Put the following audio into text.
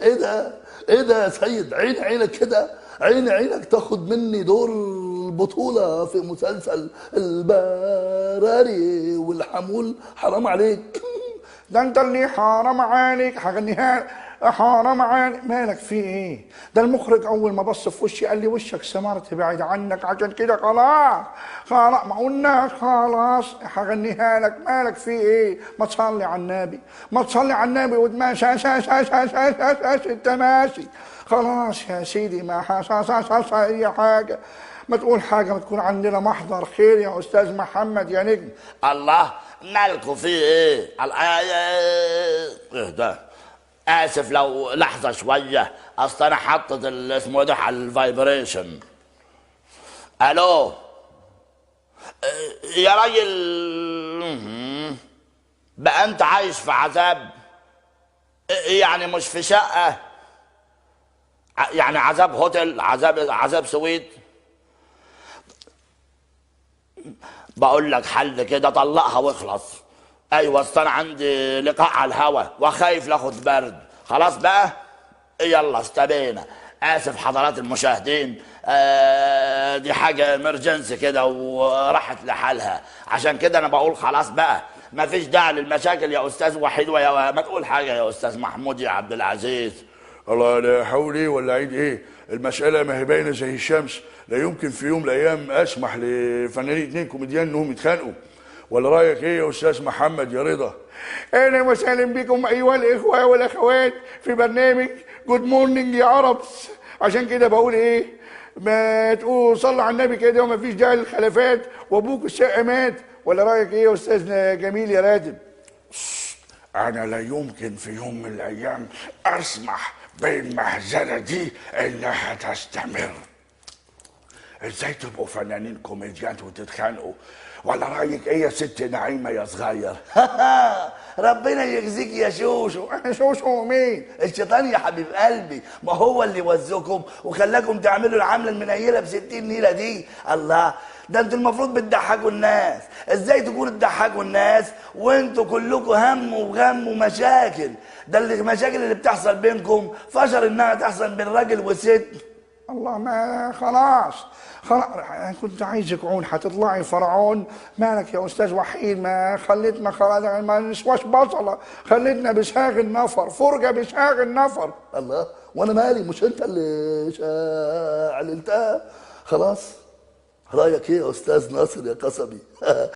ايه ده؟ ايه ده يا سيد؟ عين عينك كده، عين عينك تاخد مني دور البطولة في مسلسل البراري والحمول؟ حرام عليك. ده انت اللي حرام عليك، هغنيها حرام عليك. مالك في ايه؟ ده المخرج اول ما بص في وشي قال لي وشك سمرت بعيد عنك، عشان كده خلاص خلاص ما قلناش خلاص هغنيها لك. مالك في ايه؟ ما تصلي على النبي، ما تصلي على النبي وتماشي انت ماشي. خلاص يا سيدي ما حصل اي حاجه، ما تقول حاجه، ما تكون عندنا محضر خير يا استاذ محمد يا نجم. الله، مالكوا في ايه؟ ايه ده؟ اسف لو لحظه شويه، اصل انا حاطط اسمه ده على الفايبريشن. الو يا راجل، بقى انت عايش في عذاب؟ يعني مش في شقه، يعني عذاب هوتيل، عذاب سويت. بقول لك حل كده، طلقها واخلص. ايوه اصل انا عندي لقاء على الهوا وخايف لاخد برد. خلاص بقى، يلا استبينا. اسف حضرات المشاهدين، دي حاجه امرجنسي كده وراحت لحالها، عشان كده انا بقول خلاص بقى، ما فيش داعي للمشاكل يا استاذ وحيد. ويا ما تقول حاجه يا استاذ محمود يا عبد العزيز. الله، لا حول ايه ولا عيد ايه، المسألة ما هي باينة زي الشمس. لا يمكن في يوم من الأيام أسمح لفنانين اتنين كوميديان إنهم يتخانقوا. ولا رأيك إيه يا أستاذ محمد يا رضا؟ اهلا وسهلا بكم ايها الاخوه والاخوات في برنامج جود مورنينج يا عربس. عشان كده بقول ايه، ما تقول صلى على النبي كده وما فيش داعي للخلافات، وابوك الشقه مات. ولا رايك ايه يا استاذ جميل يا راتب؟ أنا لا يمكن في يوم من الأيام أسمح بالمهزلة دي إنها تستمر. إزاي تبقوا فنانين كوميديان وتتخانقوا؟ ولا رأيك إيه يا ست نعيمة يا صغير؟ ربنا يجزيك يا شوشو. شوشو مين؟ الشيطان يا حبيب قلبي، ما هو اللي وزكم وخلاكم تعملوا العمله المنيله ب60 نيله دي. الله، ده انتوا المفروض بتضحكوا الناس. ازاي تكونوا تضحكوا الناس وانتوا كلكم هم وغم ومشاكل؟ ده المشاكل اللي بتحصل بينكم فشل انها تحصل بين راجل وست. الله، ما خلاص أنا كنت عايزك عون هتطلعي فرعون. مالك يا استاذ وحيد؟ ما خليتنا خلاص ما نسواش بصله، خليتنا بساغ النفر، فرجه بساغ النفر. الله، وانا مالي؟ مش انت اللي عللتها؟ خلاص، رايك ايه يا استاذ ناصر يا قصبي؟